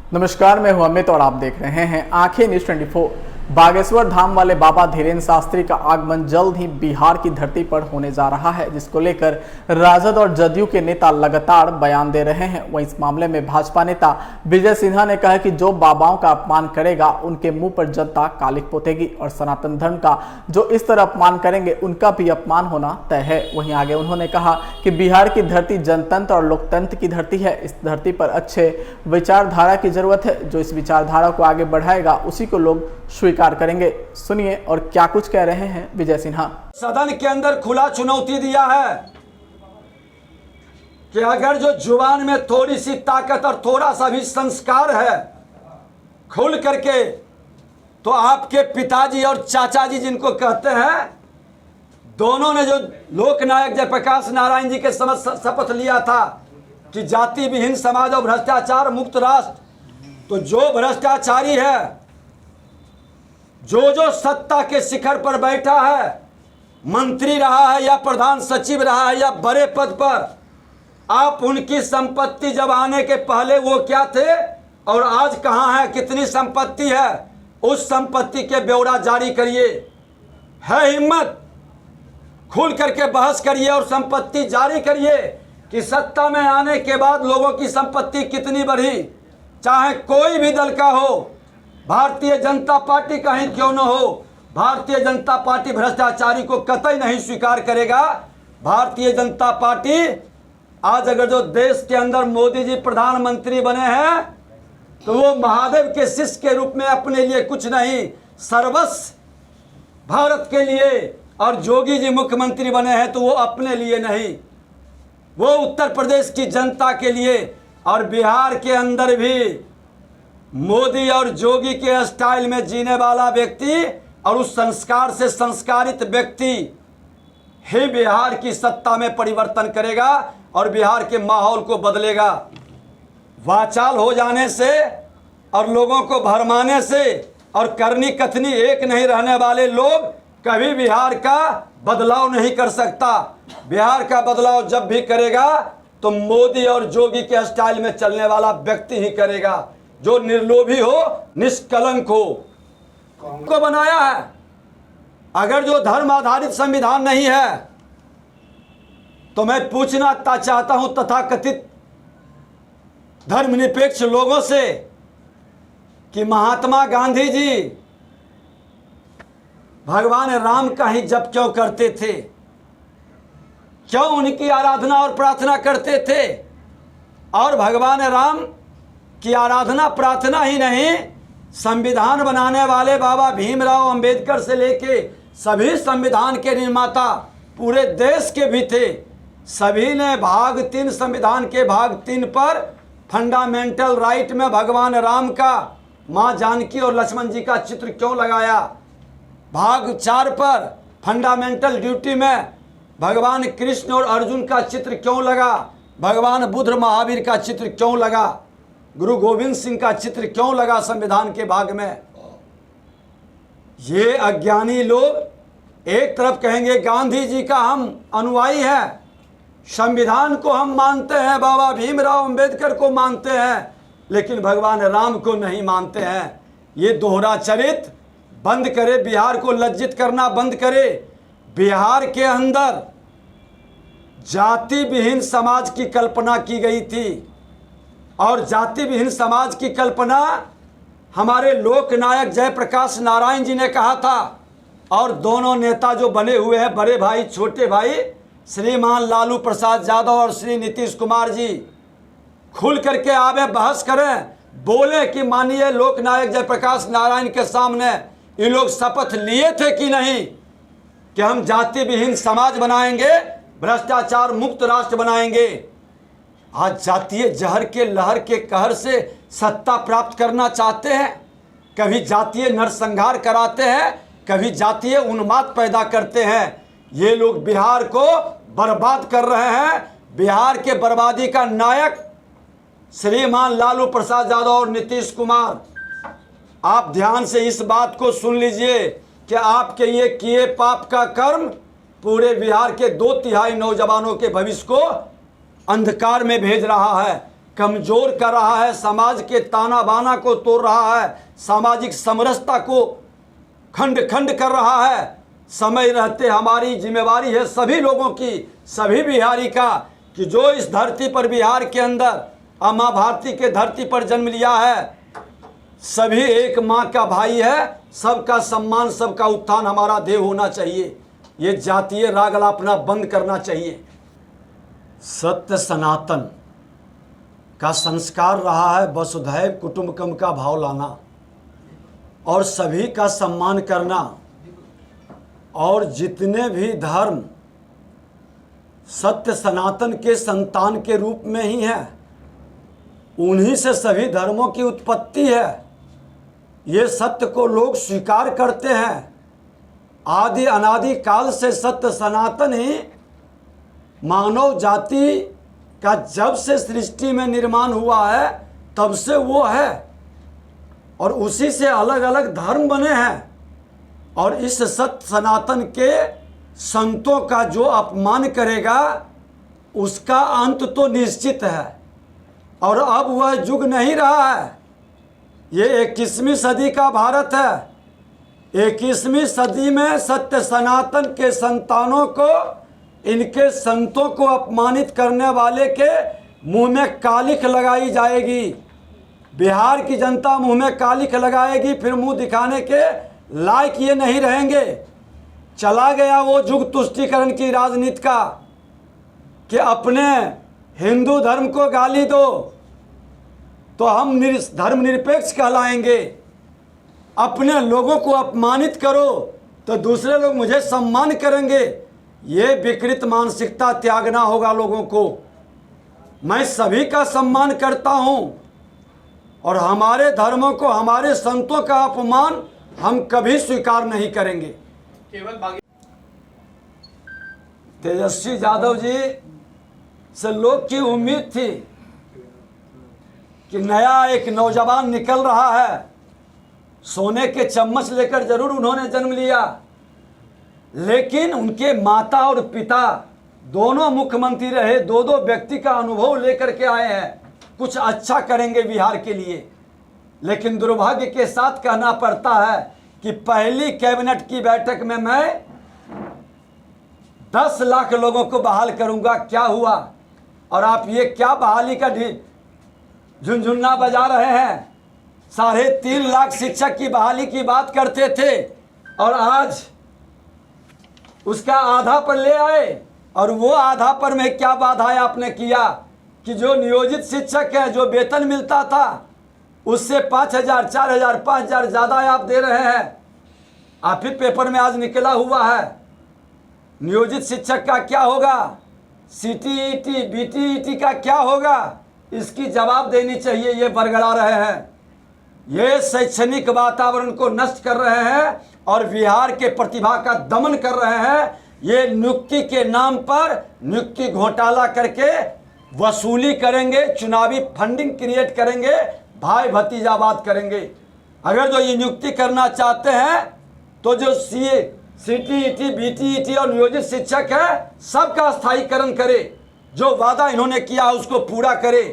नमस्कार, मैं हूं अमित और आप देख रहे हैं आंखें न्यूज 24। बागेश्वर धाम वाले बाबा धीरेन्द्र शास्त्री का आगमन जल्द ही बिहार की धरती पर होने जा रहा है, जिसको लेकर राजद और जदयू के नेता लगातार बयान दे रहे हैं। वहीं इस मामले में भाजपा नेता विजय सिन्हा ने कहा कि जो बाबाओं का अपमान करेगा उनके मुंह पर जनता कालिख पोतेगी और सनातन धर्म का जो इस तरह अपमान करेंगे उनका भी अपमान होना तय है। वहीं आगे उन्होंने कहा कि बिहार की धरती जनतंत्र और लोकतंत्र की धरती है। इस धरती पर अच्छे विचारधारा की जरूरत है। जो इस विचारधारा को आगे बढ़ाएगा उसी को लोग स्वीकार करेंगे। सुनिए और क्या कुछ कह रहे हैं विजय सिन्हा। सदन के अंदर खुला चुनौती दिया है कि अगर जो जुबान में थोड़ी सी ताकत और थोड़ा सा भी संस्कार है खुल करके, तो आपके पिताजी और चाचा जी जिनको कहते हैं, दोनों ने जो लोकनायक जयप्रकाश नारायण जी के समझ शपथ लिया था कि जाति विहीन समाज और भ्रष्टाचार मुक्त राष्ट्र, तो जो भ्रष्टाचारी है, जो सत्ता के शिखर पर बैठा है, मंत्री रहा है या प्रधान सचिव रहा है या बड़े पद पर, आप उनकी संपत्ति जब आने के पहले वो क्या थे और आज कहां है, कितनी संपत्ति है, उस संपत्ति के ब्यौरा जारी करिए। है हिम्मत, खुल करके बहस करिए और संपत्ति जारी करिए कि सत्ता में आने के बाद लोगों की संपत्ति कितनी बढ़ी। चाहे कोई भी दल का हो, भारतीय जनता पार्टी का ही क्यों न हो, भारतीय जनता पार्टी भ्रष्टाचारी को कतई नहीं स्वीकार करेगा। भारतीय जनता पार्टी आज अगर जो देश के अंदर मोदी जी प्रधानमंत्री बने हैं तो वो महादेव के शिष्य के रूप में अपने लिए कुछ नहीं, सर्वस्व भारत के लिए, और योगी जी मुख्यमंत्री बने हैं तो वो अपने लिए नहीं, वो उत्तर प्रदेश की जनता के लिए। और बिहार के अंदर भी मोदी और जोगी के स्टाइल में जीने वाला व्यक्ति और उस संस्कार से संस्कारित व्यक्ति ही बिहार की सत्ता में परिवर्तन करेगा और बिहार के माहौल को बदलेगा। वाचाल हो जाने से और लोगों को भरमाने से और करनी कथनी एक नहीं रहने वाले लोग कभी बिहार का बदलाव नहीं कर सकता। बिहार का बदलाव जब भी करेगा तो मोदी और जोगी के स्टाइल में चलने वाला व्यक्ति ही करेगा, जो निर्लोभी हो, निष्कलंक हो। को बनाया है। अगर जो धर्म आधारित संविधान नहीं है तो मैं पूछना चाहता हूं तथाकथित धर्मनिरपेक्ष लोगों से कि महात्मा गांधी जी भगवान राम का ही जप क्यों करते थे, क्यों उनकी आराधना और प्रार्थना करते थे। और भगवान राम की आराधना प्रार्थना ही नहीं, संविधान बनाने वाले बाबा भीमराव अंबेडकर से लेके सभी संविधान के निर्माता पूरे देश के भी थे। सभी ने भाग 3 संविधान के भाग 3 पर फंडामेंटल राइट में भगवान राम का, माँ जानकी और लक्ष्मण जी का चित्र क्यों लगाया। भाग 4 पर फंडामेंटल ड्यूटी में भगवान कृष्ण और अर्जुन का चित्र क्यों लगा, भगवान बुद्ध महावीर का चित्र क्यों लगा, गुरु गोविंद सिंह का चित्र क्यों लगा संविधान के भाग में। ये अज्ञानी लोग एक तरफ कहेंगे गांधी जी का हम अनुयायी हैं, संविधान को हम मानते हैं, बाबा भीमराव अंबेडकर को मानते हैं, लेकिन भगवान राम को नहीं मानते हैं। ये दोहरा चरित्र बंद करे, बिहार को लज्जित करना बंद करे। बिहार के अंदर जाति विहीन समाज की कल्पना की गई थी और जाति विहीन समाज की कल्पना हमारे लोकनायक जयप्रकाश नारायण जी ने कहा था। और दोनों नेता जो बने हुए हैं, बड़े भाई छोटे भाई, श्रीमान लालू प्रसाद यादव और श्री नीतीश कुमार जी, खुल करके आवे, बहस करें, बोले कि माननीय लोकनायक जयप्रकाश नारायण के सामने ये लोग शपथ लिए थे कि नहीं कि हम जाति विहीन समाज बनाएंगे, भ्रष्टाचार मुक्त राष्ट्र बनाएंगे। आज जातीय जहर के लहर के कहर से सत्ता प्राप्त करना चाहते हैं, कभी जातीय नरसंहार कराते हैं, कभी जातीय उन्माद पैदा करते हैं। ये लोग बिहार को बर्बाद कर रहे हैं। बिहार के बर्बादी का नायक श्रीमान लालू प्रसाद यादव और नीतीश कुमार। आप ध्यान से इस बात को सुन लीजिए कि आपके ये किए पाप का कर्म पूरे बिहार के 2/3 नौजवानों के भविष्य को अंधकार में भेज रहा है। कमजोर कर रहा है, समाज के ताना बाना को तोड़ रहा है, सामाजिक समरसता को खंड खंड कर रहा है। समय रहते हमारी जिम्मेवारी है सभी लोगों की, सभी बिहारी का, कि जो इस धरती पर बिहार के अंदर माँ भारती के धरती पर जन्म लिया है, सभी एक माँ का भाई है, सबका सम्मान सबका उत्थान हमारा ध्येय होना चाहिए। ये जातीय राग अलापना बंद करना चाहिए। सत्य सनातन का संस्कार रहा है वसुधैव कुटुंबकम का भाव लाना और सभी का सम्मान करना, और जितने भी धर्म सत्य सनातन के संतान के रूप में ही हैं, उन्हीं से सभी धर्मों की उत्पत्ति है। ये सत्य को लोग स्वीकार करते हैं। आदि अनादि काल से सत्य सनातन ही मानव जाति का जब से सृष्टि में निर्माण हुआ है तब से वो है, और उसी से अलग अलग धर्म बने हैं। और इस सत्य सनातन के संतों का जो अपमान करेगा उसका अंत तो निश्चित है। और अब वह युग नहीं रहा है। ये 21वीं सदी का भारत है। 21वीं सदी में सत्य सनातन के संतानों को, इनके संतों को अपमानित करने वाले के मुंह में कालिख लगाई जाएगी। बिहार की जनता मुंह में कालिख लगाएगी, फिर मुंह दिखाने के लायक ये नहीं रहेंगे। चला गया वो युग तुष्टीकरण की राजनीति का कि अपने हिंदू धर्म को गाली दो तो हम धर्मनिरपेक्ष कहलाएंगे, अपने लोगों को अपमानित करो तो दूसरे लोग मुझे सम्मान करेंगे। ये विकृत मानसिकता त्यागना होगा लोगों को। मैं सभी का सम्मान करता हूं और हमारे धर्मों को, हमारे संतों का अपमान हम कभी स्वीकार नहीं करेंगे। तेजस्वी यादव जी से लोग की उम्मीद थी कि नया एक नौजवान निकल रहा है। सोने के चम्मच लेकर जरूर उन्होंने जन्म लिया, लेकिन उनके माता और पिता दोनों मुख्यमंत्री रहे, दो दो व्यक्ति का अनुभव लेकर के आए हैं, कुछ अच्छा करेंगे बिहार के लिए। लेकिन दुर्भाग्य के साथ कहना पड़ता है कि पहली कैबिनेट की बैठक में मैं 10 लाख लोगों को बहाल करूंगा। क्या हुआ? और आप ये क्या बहाली का झुनझुन्ना बजा रहे हैं? 3.5 लाख शिक्षक की बहाली की बात करते थे और आज उसका आधा पर ले आए। और वो आधा पर में क्या बाधा आपने किया कि जो नियोजित शिक्षक है, जो वेतन मिलता था उससे 5,000, 4,000, 5,000 ज़्यादा आप दे रहे हैं। आप ही पेपर में आज निकला हुआ है। नियोजित शिक्षक का क्या होगा? CTET, BTET का क्या होगा? इसकी जवाब देनी चाहिए। ये बरगड़ा रहे हैं, ये शैक्षणिक वातावरण को नष्ट कर रहे हैं और बिहार के प्रतिभा का दमन कर रहे हैं। ये नियुक्ति के नाम पर नियुक्ति घोटाला करके वसूली करेंगे, चुनावी फंडिंग क्रिएट करेंगे, भाई भतीजावाद करेंगे। अगर जो ये नियुक्ति करना चाहते हैं तो जो CTET, BTET और नियोजित शिक्षक है सबका स्थायीकरण करे। जो वादा इन्होंने किया उसको पूरा करे।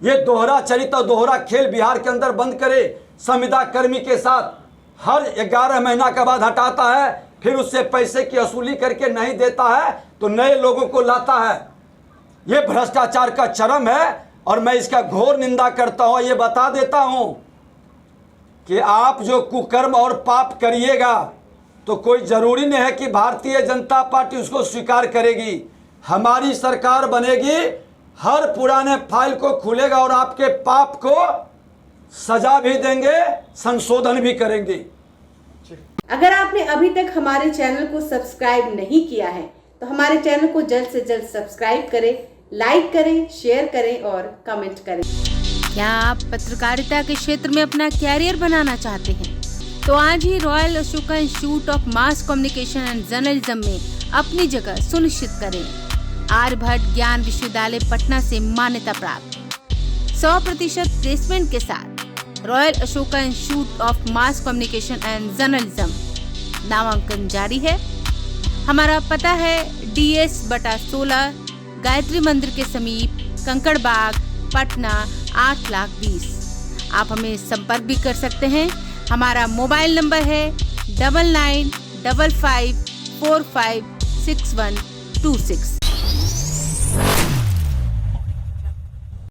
ये दोहरा चरित्र और दोहरा खेल बिहार के अंदर बंद करे। संविदा कर्मी के साथ हर 11 महीना के बाद हटाता है, फिर उससे पैसे की वसूली करके नहीं देता है तो नए लोगों को लाता है। ये भ्रष्टाचार का चरम है और मैं इसका घोर निंदा करता हूँ। ये बता देता हूँ कि आप जो कुकर्म और पाप करिएगा तो कोई ज़रूरी नहीं है कि भारतीय जनता पार्टी उसको स्वीकार करेगी। हमारी सरकार बनेगी, हर पुराने फाइल को खुलेगा और आपके पाप को सजा भी देंगे, संशोधन भी करेंगे। अगर आपने अभी तक हमारे चैनल को सब्सक्राइब नहीं किया है तो हमारे चैनल को जल्द से जल्द सब्सक्राइब करें, लाइक करें, शेयर करें और कमेंट करें। क्या आप पत्रकारिता के क्षेत्र में अपना कैरियर बनाना चाहते हैं? तो आज ही Royal Ashoka Institute of Mass Communication and Journalism में अपनी जगह सुनिश्चित करें। आर्यभट्ट ज्ञान विश्वविद्यालय पटना से मान्यता प्राप्त 100% प्लेसमेंट के साथ royal Ashoka Institute of Mass Communication and journalism नामांकन जारी है। हमारा पता है DS/16 गायत्री मंदिर के समीप, कंकड़ बाग, पटना 8,20,000। आप हमें संपर्क भी कर सकते हैं। हमारा मोबाइल नंबर है 9955456126।